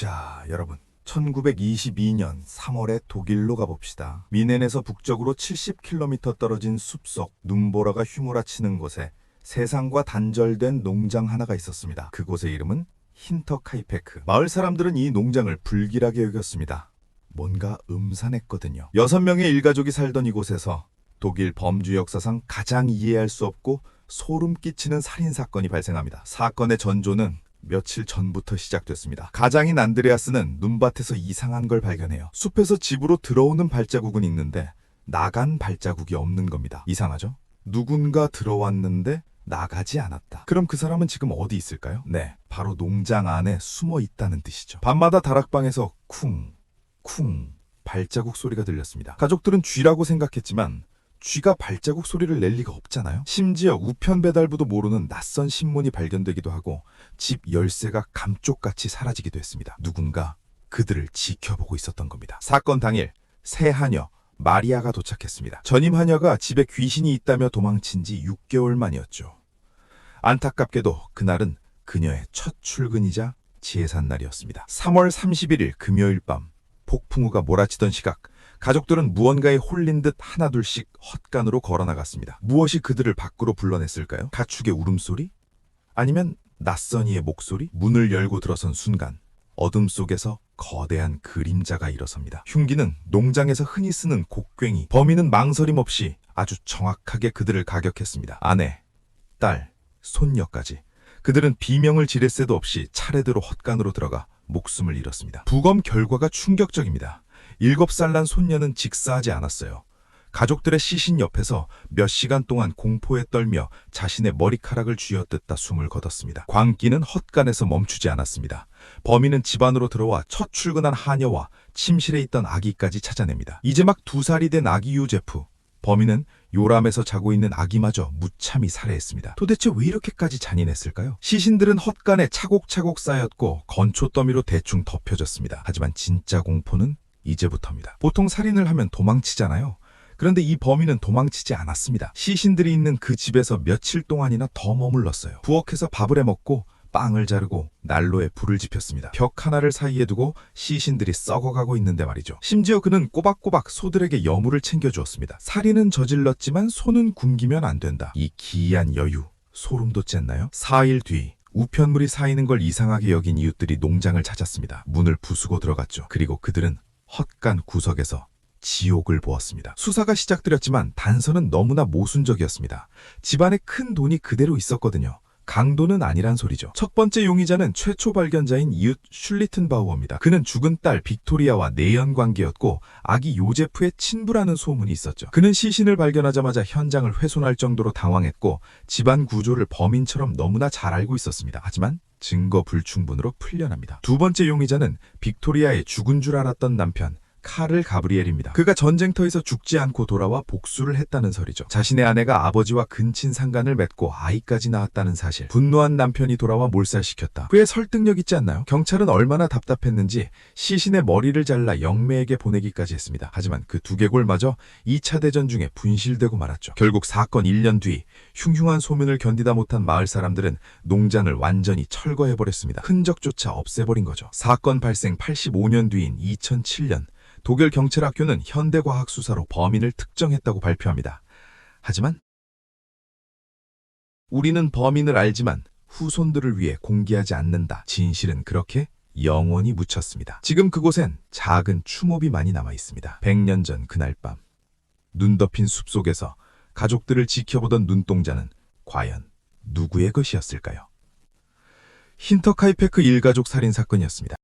자, 여러분. 1922년 3월에 독일로 가봅시다. 미넨에서 북쪽으로 70km 떨어진 숲속 눈보라가 휘몰아치는 곳에 세상과 단절된 농장 하나가 있었습니다. 그곳의 이름은 힌터카이페크. 마을 사람들은 이 농장을 불길하게 여겼습니다. 뭔가 음산했거든요. 6명의 일가족이 살던 이곳에서 독일 범죄 역사상 가장 이해할 수 없고 소름 끼치는 살인사건이 발생합니다. 사건의 전조는 며칠 전부터 시작됐습니다. 가장인 안드레아스는 눈밭에서 이상한 걸 발견해요. 숲에서 집으로 들어오는 발자국은 있는데 나간 발자국이 없는 겁니다. 이상하죠? 누군가 들어왔는데 나가지 않았다. 그럼 그 사람은 지금 어디 있을까요? 네, 바로 농장 안에 숨어 있다는 뜻이죠. 밤마다 다락방에서 쿵 발자국 소리가 들렸습니다. 가족들은 쥐라고 생각했지만 쥐가 발자국 소리를 낼 리가 없잖아요. 심지어 우편 배달부도 모르는 낯선 신문이 발견되기도 하고 집 열쇠가 감쪽같이 사라지기도 했습니다. 누군가 그들을 지켜보고 있었던 겁니다. 사건 당일 새 하녀 마리아가 도착했습니다. 전임 하녀가 집에 귀신이 있다며 도망친 지 6개월 만이었죠. 안타깝게도 그날은 그녀의 첫 출근이자 제삿날이었습니다. 3월 31일 금요일 밤 폭풍우가 몰아치던 시각 가족들은 무언가에 홀린 듯 하나둘씩 헛간으로 걸어나갔습니다. 무엇이 그들을 밖으로 불러냈을까요? 가축의 울음소리? 아니면 낯선 이의 목소리? 문을 열고 들어선 순간 어둠 속에서 거대한 그림자가 일어섭니다. 흉기는 농장에서 흔히 쓰는 곡괭이. 범인은 망설임 없이 아주 정확하게 그들을 가격했습니다. 아내, 딸, 손녀까지. 그들은 비명을 지를 새도 없이 차례대로 헛간으로 들어가 목숨을 잃었습니다. 부검 결과가 충격적입니다. 7살 난 손녀는 직사하지 않았어요. 가족들의 시신 옆에서 몇 시간 동안 공포에 떨며 자신의 머리카락을 쥐어뜯다 숨을 거뒀습니다. 광기는 헛간에서 멈추지 않았습니다. 범인은 집 안으로 들어와 첫 출근한 하녀와 침실에 있던 아기까지 찾아냅니다. 이제 막 2살이 된 아기 요제프. 범인은 요람에서 자고 있는 아기마저 무참히 살해했습니다. 도대체 왜 이렇게까지 잔인했을까요? 시신들은 헛간에 차곡차곡 쌓였고 건초 더미로 대충 덮여졌습니다. 하지만 진짜 공포는 이제부터입니다. 보통 살인을 하면 도망치잖아요. 그런데 이 범인은 도망치지 않았습니다. 시신들이 있는 그 집에서 며칠 동안이나 더 머물렀어요. 부엌에서 밥을 해먹고 빵을 자르고 난로에 불을 지폈습니다. 벽 하나를 사이에 두고 시신들이 썩어가고 있는데 말이죠. 심지어 그는 꼬박꼬박 소들에게 여물을 챙겨주었습니다. 살인은 저질렀지만 손은 굶기면 안 된다. 이 기이한 여유, 소름 돋지 않나요? 4일 뒤 우편물이 쌓이는 걸 이상하게 여긴 이웃들이 농장을 찾았습니다. 문을 부수고 들어갔죠. 그리고 그들은 헛간 구석에서 지옥을 보았습니다. 수사가 시작되었지만 단서는 너무나 모순적이었습니다. 집안에 큰 돈이 그대로 있었거든요. 강도는 아니란 소리죠. 첫 번째 용의자는 최초 발견자인 이웃 슐리튼바우어입니다. 그는 죽은 딸 빅토리아와 내연 관계였고 아기 요제프의 친부라는 소문이 있었죠. 그는 시신을 발견하자마자 현장을 훼손할 정도로 당황했고 집안 구조를 범인처럼 너무나 잘 알고 있었습니다. 하지만 증거 불충분으로 풀려납니다. 두 번째 용의자는 빅토리아의 죽은 줄 알았던 남편 카를 가브리엘입니다. 그가 전쟁터에서 죽지 않고 돌아와 복수를 했다는 설이죠. 자신의 아내가 아버지와 근친 상간을 맺고 아이까지 낳았다는 사실. 분노한 남편이 돌아와 몰살시켰다. 그의 설득력 있지 않나요? 경찰은 얼마나 답답했는지 시신의 머리를 잘라 영매에게 보내기까지 했습니다. 하지만 그 두개골마저 2차 대전 중에 분실되고 말았죠. 결국 사건 1년 뒤 흉흉한 소문을 견디다 못한 마을 사람들은 농장을 완전히 철거해버렸습니다. 흔적조차 없애버린 거죠. 사건 발생 85년 뒤인 2007년 독일 경찰학교는 현대과학 수사로 범인을 특정했다고 발표합니다. 하지만 우리는 범인을 알지만 후손들을 위해 공개하지 않는다. 진실은 그렇게 영원히 묻혔습니다. 지금 그곳엔 작은 추모비 많이 남아 있습니다. 100년 전 그날 밤 눈 덮인 숲속에서 가족들을 지켜보던 눈동자는 과연 누구의 것이었을까요? 힌터카이페크 일가족 살인 사건이었습니다.